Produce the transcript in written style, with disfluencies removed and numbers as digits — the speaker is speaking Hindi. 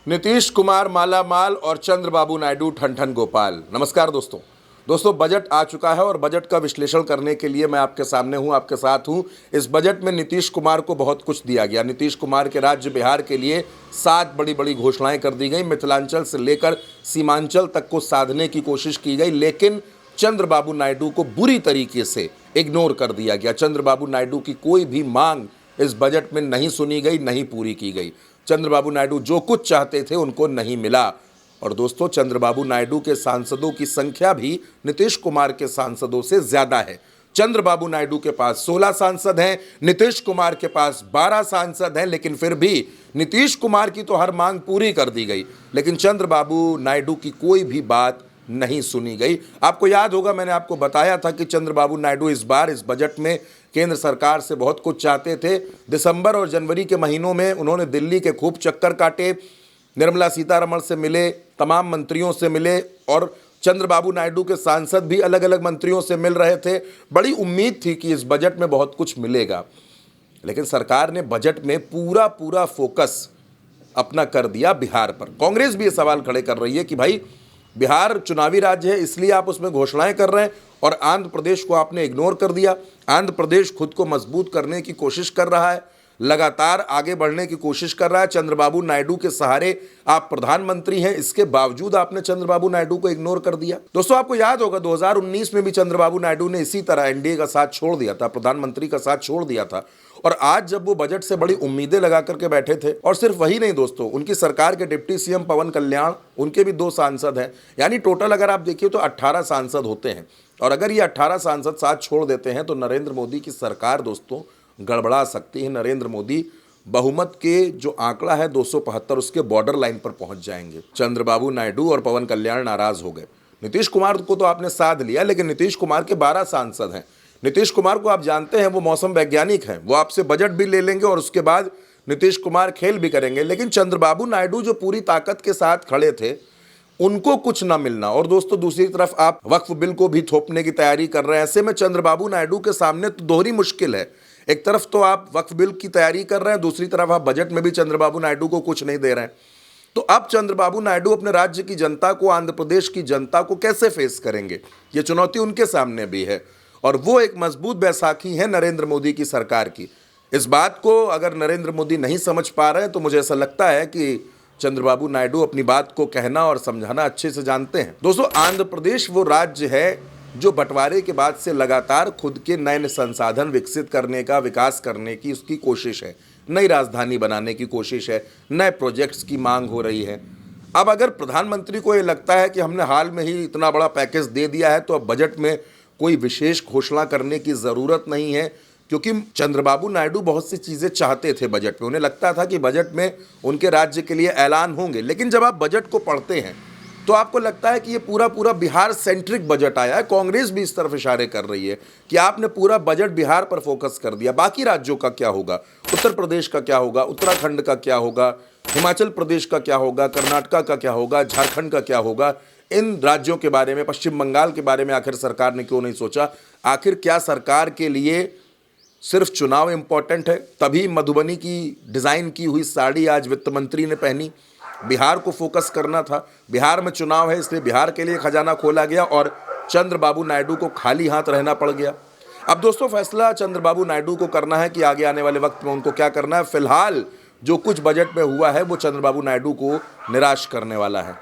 नीतीश कुमार मालामाल और चंद्रबाबू नायडू ठन गोपाल। नमस्कार दोस्तों, बजट आ चुका है और बजट का विश्लेषण करने के लिए मैं आपके सामने हूं, आपके साथ हूं। इस बजट में नीतीश कुमार को बहुत कुछ दिया गया। नीतीश कुमार के राज्य बिहार के लिए 7 बड़ी बड़ी घोषणाएं कर दी गई। मिथिलांचल से लेकर सीमांचल तक को साधने की कोशिश की गई, लेकिन चंद्रबाबू नायडू को बुरी तरीके से इग्नोर कर दिया गया। चंद्रबाबू नायडू की कोई भी मांग इस बजट में नहीं सुनी गई, नहीं पूरी की गई। चंद्रबाबू नायडू जो कुछ चाहते थे उनको नहीं मिला। और दोस्तों, चंद्रबाबू नायडू के सांसदों की संख्या भी नीतीश कुमार के सांसदों से ज्यादा है। चंद्रबाबू नायडू के पास 16 सांसद हैं, नीतीश कुमार के पास 12 सांसद हैं, लेकिन फिर भी नीतीश कुमार की तो हर मांग पूरी कर दी गई, लेकिन चंद्रबाबू नायडू की कोई भी बात नहीं सुनी गई। आपको याद होगा, मैंने आपको बताया था कि चंद्रबाबू नायडू इस बार इस बजट में केंद्र सरकार से बहुत कुछ चाहते थे। दिसंबर और जनवरी के महीनों में उन्होंने दिल्ली के खूब चक्कर काटे, निर्मला सीतारमण से मिले, तमाम मंत्रियों से मिले, और चंद्रबाबू नायडू के सांसद भी अलग अलग मंत्रियों से मिल रहे थे। बड़ी उम्मीद थी कि इस बजट में बहुत कुछ मिलेगा, लेकिन सरकार ने बजट में पूरा फोकस अपना कर दिया बिहार पर। कांग्रेस भी ये सवाल खड़े कर रही है कि भाई, बिहार चुनावी राज्य है, इसलिए आप उसमें घोषणाएं कर रहे हैं और आंध्र प्रदेश को आपने इग्नोर कर दिया। आंध्र प्रदेश खुद को मजबूत करने की कोशिश कर रहा है, लगातार आगे बढ़ने की कोशिश कर रहा है। चंद्रबाबू नायडू के सहारे आप प्रधानमंत्री हैं, इसके बावजूद आपने चंद्रबाबू नायडू को इग्नोर कर दिया। दोस्तों, आपको याद होगा 2019 में भी चंद्रबाबू नायडू ने इसी तरह एनडीए का साथ छोड़ दिया था, प्रधानमंत्री का साथ छोड़ दिया था। और आज जब वो बजट से बड़ी उम्मीदें लगा करके बैठे थे, और सिर्फ वही नहीं दोस्तों, उनकी सरकार के डिप्टी सीएम पवन कल्याण, उनके भी 2 सांसद हैं। यानी टोटल अगर आप देखिए तो 18 सांसद होते हैं, और अगर ये 18 सांसद साथ छोड़ देते हैं तो नरेंद्र मोदी की सरकार दोस्तों गड़बड़ा सकती है। नरेंद्र मोदी बहुमत के जो आंकड़ा है 275, उसके बॉर्डर लाइन पर पहुंच जाएंगे। चंद्रबाबू नायडू और पवन कल्याण नाराज हो गए। नीतीश कुमार को तो आपने साध लिया, लेकिन नीतीश कुमार के 12 सांसद हैं। नीतीश कुमार को आप जानते हैं, वो मौसम वैज्ञानिक हैं, वो आपसे बजट भी ले लेंगे और उसके बाद नीतीश कुमार खेल भी करेंगे। लेकिन चंद्रबाबू नायडू जो पूरी ताकत के साथ खड़े थे, उनको कुछ ना मिलना। और दोस्तों, दूसरी तरफ आप वक्फ बिल को भी थोपने की तैयारी कर रहे हैं। ऐसे में चंद्रबाबू नायडू के सामने तो दोहरी मुश्किल है। एक तरफ तो आप वक्फ बिल की तैयारी कर रहे हैं, दूसरी तरफ आप बजट में भी चंद्रबाबू नायडू को कुछ नहीं दे रहे हैं। तो अब चंद्रबाबू नायडू अपने राज्य की जनता को, आंध्र प्रदेश की जनता को कैसे फेस करेंगे? ये चुनौती उनके सामने भी है, और वो एक मजबूत बैसाखी है नरेंद्र मोदी की सरकार की। इस बात को अगर नरेंद्र मोदी नहीं समझ पा रहे हैं तो मुझे ऐसा लगता है कि चंद्रबाबू नायडू अपनी बात को कहना और समझाना अच्छे से जानते हैं। दोस्तों, आंध्र प्रदेश वो राज्य है जो बंटवारे के बाद से लगातार खुद के नए संसाधन विकसित करने का, विकास करने की उसकी कोशिश है, नई राजधानी बनाने की कोशिश है, नए प्रोजेक्ट्स की मांग हो रही है। अब अगर प्रधानमंत्री को ये लगता है कि हमने हाल में ही इतना बड़ा पैकेज दे दिया है, तो अब बजट में कोई विशेष घोषणा करने की ज़रूरत नहीं है, क्योंकि चंद्रबाबू नायडू बहुत सी चीज़ें चाहते थे बजट में। उन्हें लगता था कि बजट में उनके राज्य के लिए ऐलान होंगे, लेकिन जब आप बजट को पढ़ते हैं तो आपको लगता है कि ये पूरा बिहार सेंट्रिक बजट आया है। कांग्रेस भी इस तरफ इशारे कर रही है कि आपने पूरा बजट बिहार पर फोकस कर दिया। बाकी राज्यों का क्या होगा? उत्तर प्रदेश का क्या होगा? उत्तराखंड का क्या होगा? हिमाचल प्रदेश का क्या होगा? कर्नाटका का क्या होगा? झारखंड का क्या होगा? इन राज्यों के बारे में, पश्चिम बंगाल के बारे में आखिर सरकार ने क्यों नहीं सोचा? आखिर क्या सरकार के लिए सिर्फ चुनाव इंपॉर्टेंट है? तभी मधुबनी की डिज़ाइन की हुई साड़ी आज वित्त मंत्री ने पहनी। बिहार को फोकस करना था, बिहार में चुनाव है, इसलिए बिहार के लिए खजाना खोला गया और चंद्रबाबू नायडू को खाली हाथ रहना पड़ गया। अब दोस्तों, फैसला चंद्रबाबू नायडू को करना है कि आगे आने वाले वक्त में उनको क्या करना है। फिलहाल जो कुछ बजट में हुआ है वो चंद्रबाबू नायडू को निराश करने वाला है।